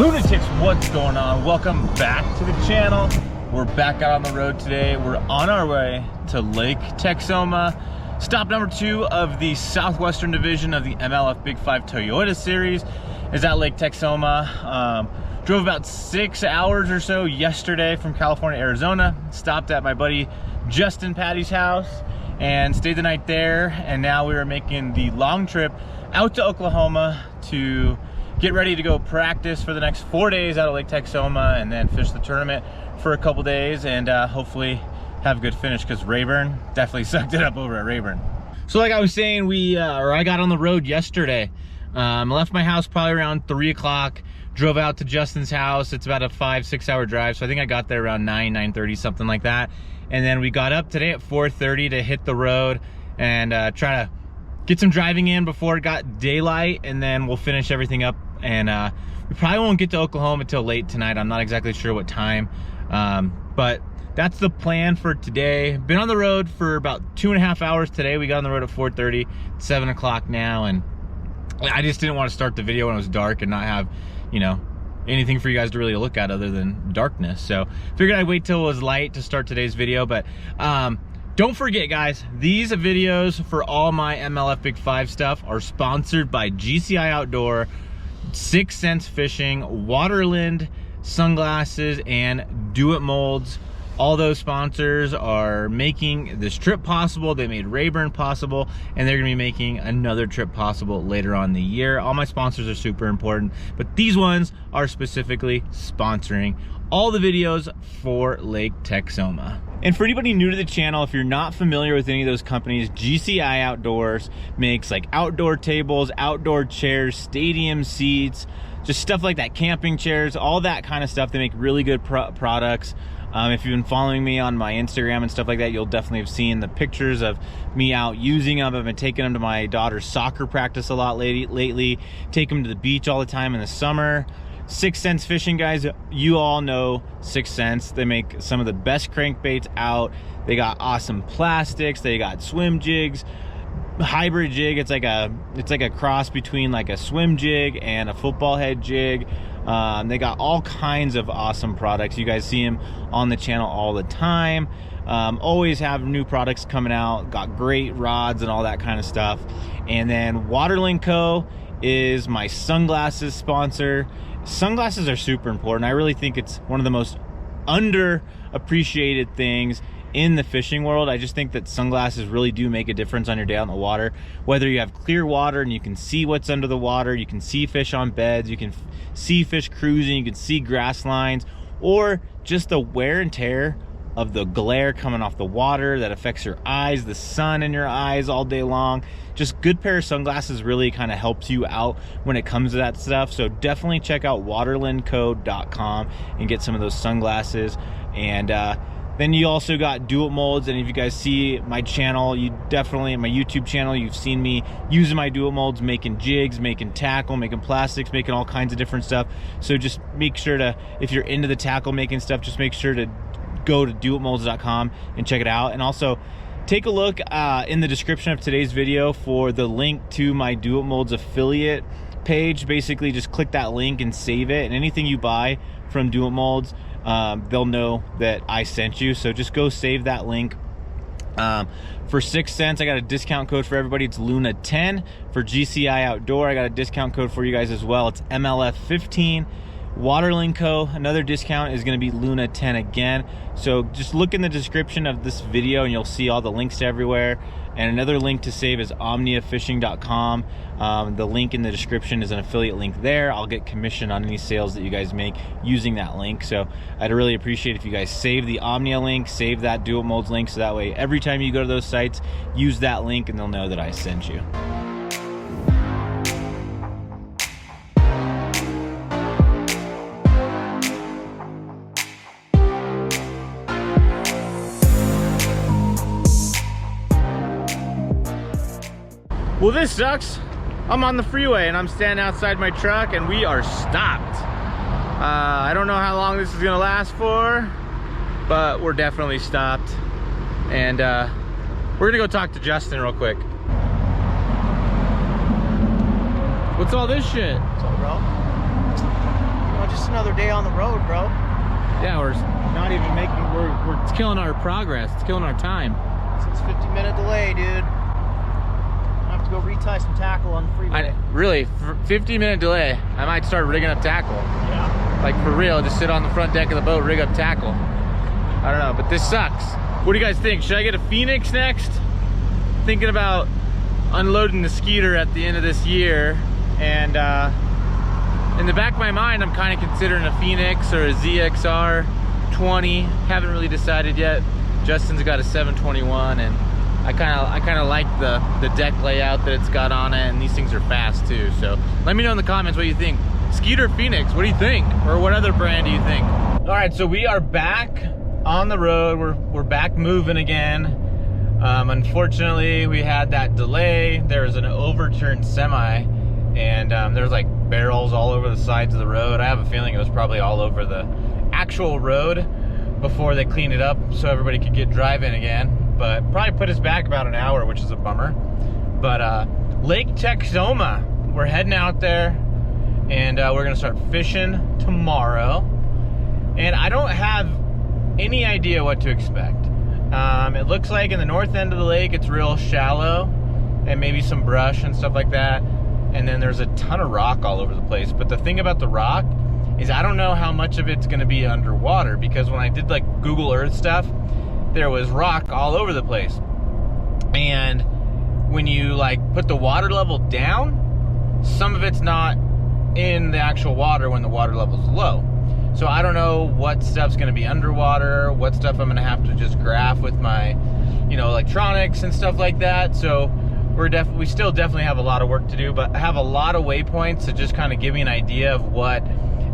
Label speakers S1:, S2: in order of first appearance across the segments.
S1: Lunatics, what's going on? Welcome back to the channel. We're back out on the road today. We're on our way to Lake Texoma. Stop number 2 of the Southwestern division of the MLF Big5 Toyota Series is at Lake Texoma. Drove about 6 hours or so yesterday from California, Arizona. Stopped at my buddy Justin Patti's house and stayed the night there. And now we are making the long trip out to Oklahoma to get ready to go practice for the next 4 days out of Lake Texoma and then fish the tournament for a couple days and hopefully have a good finish, because Rayburn definitely sucked it up over at Rayburn. So like I was saying, I got on the road yesterday. Left my house probably around 3 o'clock, drove out to Justin's house. It's about a 5-6 hour drive, so I think I got there around 9:30, something like that. And then we got up today at 4:30 to hit the road and try to get some driving in before it got daylight, and then we'll finish everything up. And we probably won't get to Oklahoma until late tonight. I'm not exactly sure what time, but that's the plan for today. Been on the road for about 2.5 hours today. We got on the road at 4:30, 7 o'clock now, and I just didn't want to start the video when it was dark and not have, you know, anything for you guys to really look at other than darkness. So figured I'd wait till it was light to start today's video. But don't forget, guys, these videos for all my MLF Big 5 stuff are sponsored by GCI Outdoor, 6 Sense Fishing, WaterLand Sunglasses, and Do It Molds. All those sponsors are making this trip possible. They made Rayburn possible, and they're gonna be making another trip possible later on in the year. All my sponsors are super important, but these ones are specifically sponsoring all the videos for Lake Texoma. And for anybody new to the channel, if you're not familiar with any of those companies, GCI Outdoors makes like outdoor tables, outdoor chairs, stadium seats, just stuff like that, camping chairs, all that kind of stuff. They make really good products. If you've been following me on my Instagram and stuff like that, you'll definitely have seen the pictures of me out using them. I've been taking them to my daughter's soccer practice a lot lately, take them to the beach all the time in the summer. 6 Sense Fishing, guys, you all know 6 Sense. They make some of the best crankbaits out. They got awesome plastics. They got swim jigs, hybrid jig. It's like a cross between like a swim jig and a football head jig. They got all kinds of awesome products. You guys see them on the channel all the time. Always have new products coming out. Got great rods and all that kind of stuff. And then WaterLand Co. is my sunglasses sponsor. Sunglasses are super important. I really think it's one of the most underappreciated things in the fishing world. I just think that sunglasses really do make a difference on your day out in the water. Whether you have clear water and you can see what's under the water, you can see fish on beds, you can see fish cruising, you can see grass lines, or just the wear and tear of the glare coming off the water that affects your eyes, the sun in your eyes all day long. Just good pair of sunglasses really kind of helps you out when it comes to that stuff. So definitely check out waterlandco.com and get some of those sunglasses. And then you also got Do It Molds. And if you guys see my channel, you definitely, my YouTube channel, you've seen me using my Do It Molds, making jigs, making tackle, making plastics, making all kinds of different stuff. So just make sure to, if you're into the tackle making stuff, just make sure to go to doitmolds.com and check it out. And also take a look in the description of today's video for the link to my Do It Molds affiliate page. Basically just click that link and save it, and anything you buy from Do It Molds, they'll know that I sent you. So just go save that link. For 6 cents, I got a discount code for everybody. It's Luna10. For GCI Outdoor, I got a discount code for you guys as well. It's MLF15. WaterLand Co., another discount is going to be Luna10 again. So just look in the description of this video and you'll see all the links to everywhere. And another link to save is omniafishing.com. The link in the description is an affiliate link there. I'll get commission on any sales that you guys make using that link. So I'd really appreciate if you guys save the Omnia link, save that Do It Molds link, so that way every time you go to those sites, use that link and they'll know that I sent you. Well, this sucks. I'm on the freeway and I'm standing outside my truck and we are stopped. I don't know how long this is gonna last for, but we're definitely stopped. And we're gonna go talk to Justin real quick. What's all this shit?
S2: What's up, bro? Why don't Just another day on the road, bro.
S1: Yeah, we're not even making, it's killing our progress. It's killing our time.
S2: It's a 50-minute delay, dude. I have to go retie some tackle on the freeway.
S1: Really, for 50-minute delay, I might start rigging up tackle.
S2: Yeah.
S1: Like for real, just sit on the front deck of the boat, rig up tackle. I don't know, but this sucks. What do you guys think? Should I get a Phoenix next? Thinking about unloading the Skeeter at the end of this year, and in the back of my mind, I'm kind of considering a Phoenix or a ZXR 20. Haven't really decided yet. Justin's got a 721, and I kind of like the deck layout that it's got on it, and these things are fast too. So let me know in the comments what you think. Skeeter, Phoenix, what do you think? Or what other brand do you think? All right, so we are back on the road. We're back moving again. Unfortunately, we had that delay. There was an overturned semi, and there's like barrels all over the sides of the road. I have a feeling it was probably all over the actual road before they cleaned it up so everybody could get driving again. But probably put us back about an hour, which is a bummer. But Lake Texoma, we're heading out there, and we're gonna start fishing tomorrow. And I don't have any idea what to expect. It looks like in the north end of the lake it's real shallow and maybe some brush and stuff like that, and then there's a ton of rock all over the place. But the thing about the rock is I don't know how much of it's going to be underwater, because when I did like Google Earth stuff, there was rock all over the place, and when you like put the water level down, some of it's not in the actual water when the water level is low. So I don't know what stuff's gonna be underwater, what stuff I'm gonna have to just graph with my, you know, electronics and stuff like that. So we still definitely have a lot of work to do, but I have a lot of waypoints to just kind of give me an idea of what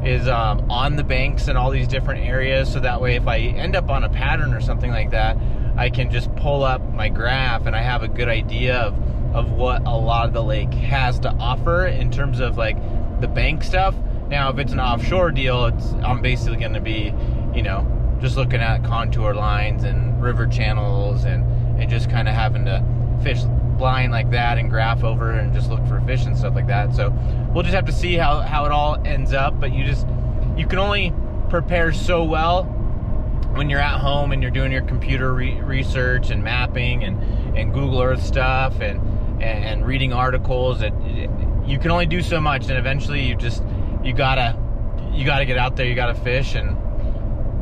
S1: is on the banks and all these different areas. So that way, if I end up on a pattern or something like that, I can just pull up my graph and I have a good idea of what a lot of the lake has to offer in terms of like the bank stuff. Now, if it's an offshore deal, I'm basically going to be, you know, just looking at contour lines and river channels and just kind of having to fish blind like that and graph over and just look for fish and stuff like that. So we'll just have to see how it all ends up. But you can only prepare so well when you're at home and you're doing your computer research and mapping and Google Earth stuff and reading articles. You can only do so much, and eventually you gotta get out there, you gotta fish and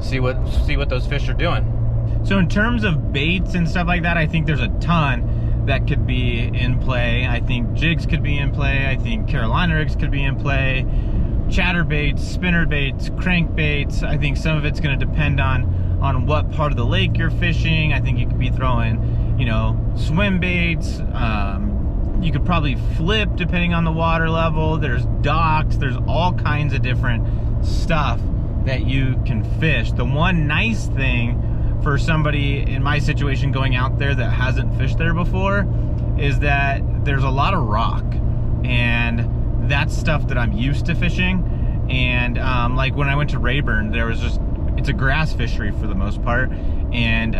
S1: see what those fish are doing. So in terms of baits and stuff like that, I think there's a ton that could be in play. I think jigs could be in play. I think Carolina rigs could be in play. Chatterbaits, spinner baits, crankbaits. I think some of it's going to depend on what part of the lake you're fishing. I think you could be throwing, you know, swim baits. You could probably flip depending on the water level. There's docks. There's all kinds of different stuff that you can fish. The one nice thing for somebody in my situation going out there that hasn't fished there before is that there's a lot of rock, and that's stuff that I'm used to fishing. And like when I went to Rayburn, there was it's a grass fishery for the most part, and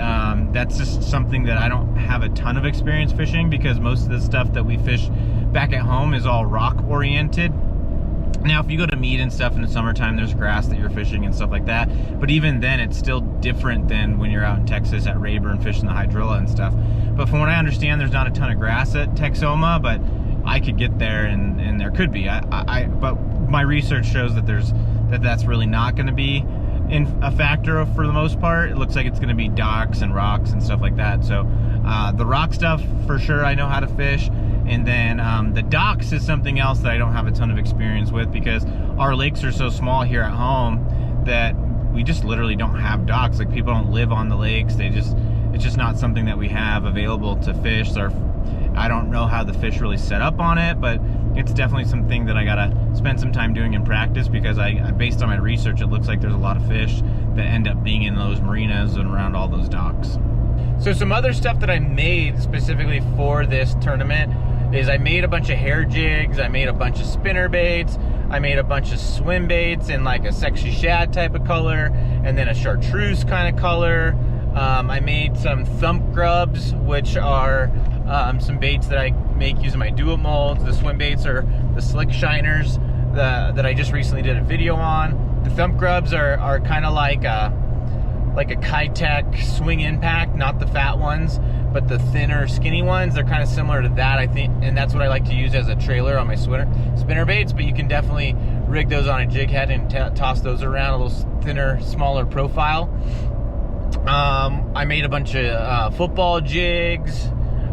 S1: that's just something that I don't have a ton of experience fishing, because most of the stuff that we fish back at home is all rock oriented. Now, if you go to meet and stuff in the summertime, there's grass that you're fishing and stuff like that. But even then, it's still different than when you're out in Texas at Rayburn fishing the hydrilla and stuff. But from what I understand, there's not a ton of grass at Texoma, but I could get there and there could be. But my research shows that that's really not going to be a factor for the most part. It looks like it's going to be docks and rocks and stuff like that. So the rock stuff, for sure, I know how to fish. And then the docks is something else that I don't have a ton of experience with, because our lakes are so small here at home that we just literally don't have docks. Like, people don't live on the lakes. It's just not something that we have available to fish. So I don't know how the fish really set up on it, but it's definitely something that I gotta spend some time doing in practice, because based on my research, it looks like there's a lot of fish that end up being in those marinas and around all those docks. So some other stuff that I made specifically for this tournament is I made a bunch of hair jigs, I made a bunch of spinner baits, I made a bunch of swim baits in like a sexy shad type of color, and then a chartreuse kind of color. I made some thump grubs, which are some baits that I make using my dual molds. The swim baits are the slick shiners that I just recently did a video on. The thumb grubs are kind of like a Kitech swing impact, not the fat ones, but the thinner, skinny ones. They're kind of similar to that, I think, and that's what I like to use as a trailer on my spinner baits. But you can definitely rig those on a jig head and toss those around, a little thinner, smaller profile. I made a bunch of football jigs.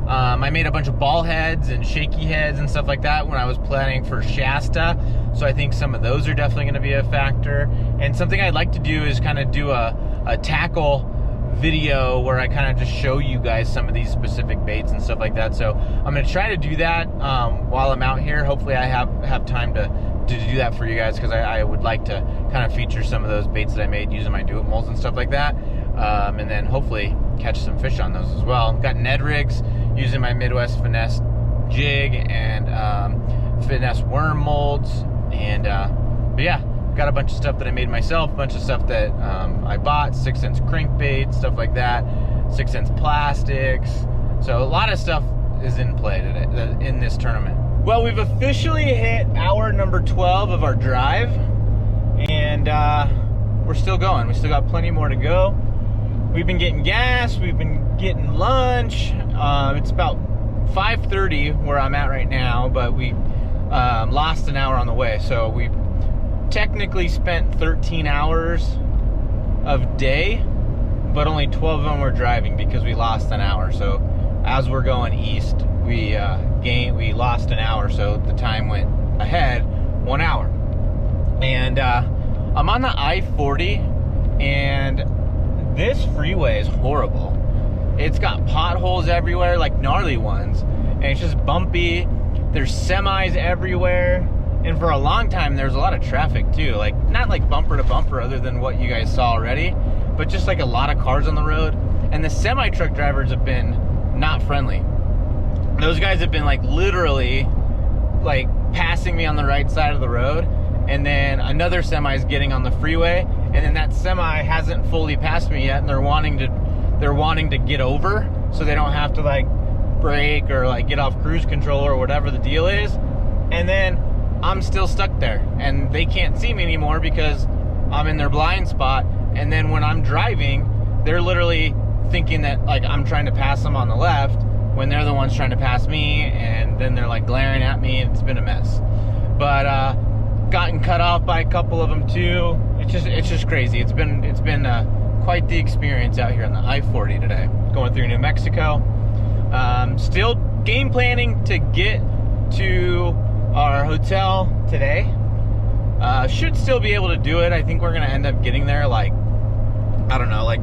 S1: I made a bunch of ball heads and shaky heads and stuff like that when I was planning for Shasta. So I think some of those are definitely going to be a factor. And something I'd like to do is kind of do a tackle video where I kind of just show you guys some of these specific baits and stuff like that. So I'm going to try to do that while I'm out here. Hopefully I have time to do that for you guys, because I would like to kind of feature some of those baits that I made using my do-it-molds and stuff like that. And then hopefully catch some fish on those as well. I've got Ned rigs using my Midwest Finesse jig and Finesse worm molds. And but yeah, got a bunch of stuff that I made myself, a bunch of stuff that I bought, 6 cents crankbait, stuff like that, 6 cents plastics. So a lot of stuff is in play today in this tournament. Well, we've officially hit hour number 12 of our drive, and we're still going. We still got plenty more to go. We've been getting gas, we've been getting lunch. It's about 5:30 where I'm at right now, but we lost an hour on the way. So we technically spent 13 hours of day, but only 12 of them were driving because we lost an hour. So as we're going east, we lost an hour, so the time went ahead 1 hour. And I'm on the I-40, and this freeway is horrible. It's got potholes everywhere, like gnarly ones, and it's just bumpy. There's semis everywhere, and for a long time there's a lot of traffic too, like not like bumper to bumper other than what you guys saw already, but just like a lot of cars on the road. And the semi truck drivers have been not friendly. Those guys have been like literally like passing me on the right side of the road, and then another semi is getting on the freeway, and then that semi hasn't fully passed me yet, and they're wanting to get over so they don't have to like brake or like get off cruise control or whatever the deal is. And then I'm still stuck there, and they can't see me anymore because I'm in their blind spot. And then when I'm driving, they're literally thinking that like I'm trying to pass them on the left when they're the ones trying to pass me, and then they're like glaring at me, and it's been a mess. But gotten cut off by a couple of them too. It's just crazy. It's been quite the experience out here on the I-40 today, going through New Mexico. Still game planning to get to our hotel today. Should still be able to do it. I think we're gonna end up getting there like, I don't know, like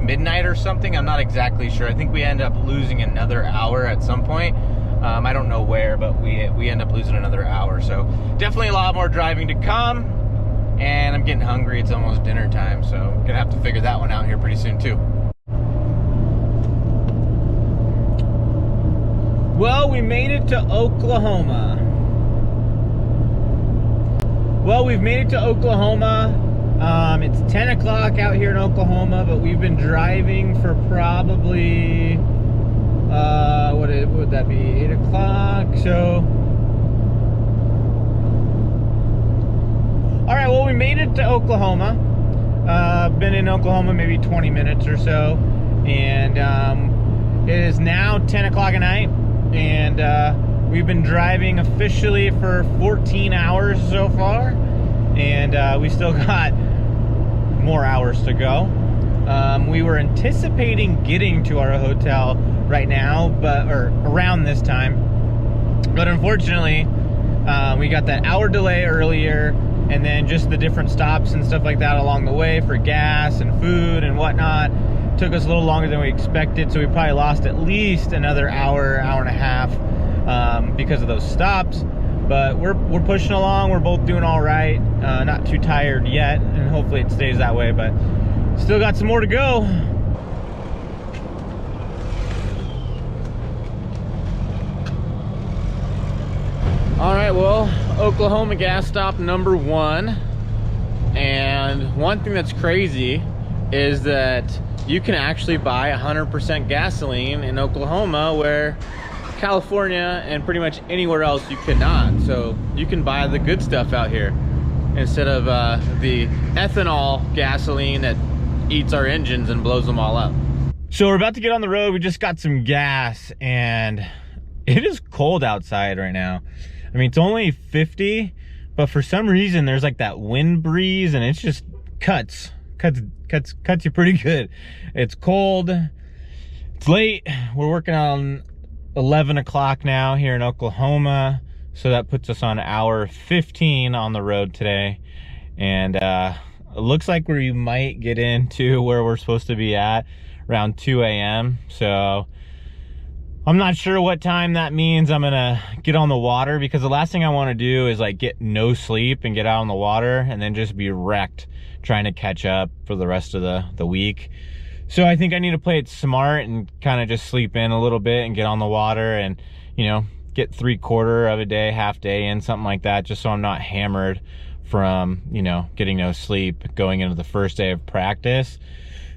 S1: midnight or something. I'm not exactly sure. I think we end up losing another hour at some point. I don't know where, but we end up losing another hour. So definitely a lot more driving to come, and I'm getting hungry. It's almost dinner time, so I'm gonna have to figure that one out here pretty soon too. Well, we made it to Oklahoma. Well, we've made it to Oklahoma. It's 10 o'clock out here in Oklahoma, but we've been driving for probably, what would that be, 8 o'clock? So, all right, well, we made it to Oklahoma. Been in Oklahoma maybe 20 minutes or so, and it is now 10 o'clock at night, and we've been driving officially for 14 hours so far, and we still got more hours to go. We were anticipating getting to our hotel right now, or around this time, but unfortunately we got that hour delay earlier, and then just the different stops and stuff like that along the way for gas and food and whatnot took us a little longer than we expected, so we probably lost at least another hour and a half because of those stops. But we're pushing along. We're both doing all right. Not too tired yet, and hopefully it stays that way, but still got some more to go. All right, well, Oklahoma gas stop number 1. And one thing that's crazy is that you can actually buy 100% gasoline in Oklahoma, where California and pretty much anywhere else you cannot. So you can buy the good stuff out here. instead of the ethanol gasoline that eats our engines and blows them all up. So we're about to get on the road. We just got some gas and it is cold outside right now. I mean, it's only 50, but for some reason there's like that wind breeze and it's just cuts you pretty good. It's cold, it's late. We're working on 11 o'clock now here in Oklahoma. So that puts us on hour 15 on the road today. And it looks like we might get into where we're supposed to be at around 2 a.m. So I'm not sure what time that means I'm gonna get on the water, because the last thing I want to do is like get no sleep and get out on the water and then just be wrecked trying to catch up for the rest of the week. So I think I need to play it smart and kind of just sleep in a little bit and get on the water and, you know, get 3/4 of a day, half day in, something like that, just so I'm not hammered from, you know, getting no sleep going into the first day of practice.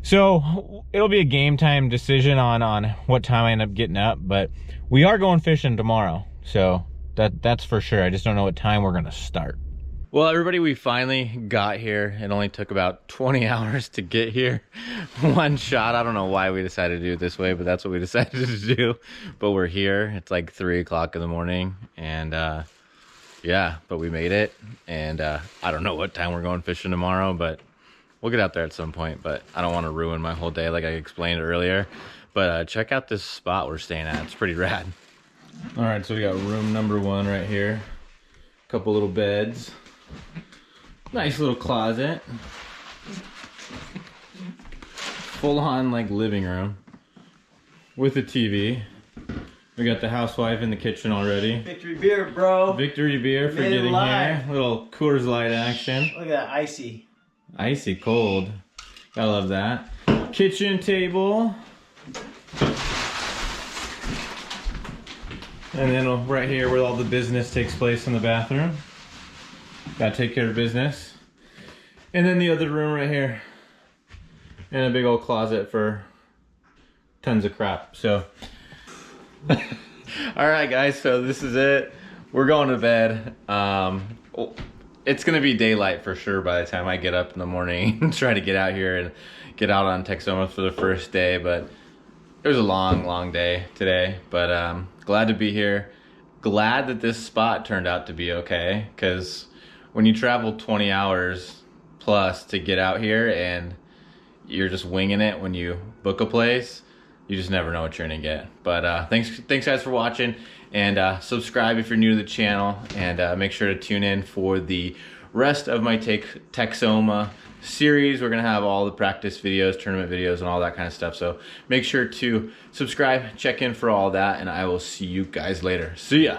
S1: So it'll be a game time decision on what time I end up getting up, but we are going fishing tomorrow. So that's for sure. I just don't know what time we're gonna start. Well, everybody, we finally got here. It only took about 20 hours to get here. One shot. I don't know why we decided to do it this way, but that's what we decided to do. But we're here. It's like 3 o'clock in the morning, and yeah, but we made it. And I don't know what time we're going fishing tomorrow, but we'll get out there at some point. But I don't want to ruin my whole day like I explained earlier. But check out this spot we're staying at. It's pretty rad. All right, so we got room number 1 right here. A couple little beds. Nice little closet. Full on like living room with a TV. We got the housewife in the kitchen already.
S2: Victory beer, bro.
S1: Victory beer for getting here. Little Coors Light action.
S2: Look at that, icy.
S1: Icy cold. I love that. Kitchen table. And then right here where all the business takes place in the bathroom. Gotta take care of business. And then the other room right here. And a big old closet for tons of crap. So, alright guys, so this is it. We're going to bed. It's gonna be daylight for sure by the time I get up in the morning and try to get out here and get out on Texoma for the first day. But it was a long day today. But glad to be here. Glad that this spot turned out to be okay, because when you travel 20 hours plus to get out here and you're just winging it when you book a place, you just never know what you're gonna get. But thanks guys for watching, and subscribe if you're new to the channel, and make sure to tune in for the rest of my Texoma series. We're gonna have all the practice videos, tournament videos, and all that kind of stuff. So make sure to subscribe, check in for all that, and I will see you guys later. See ya.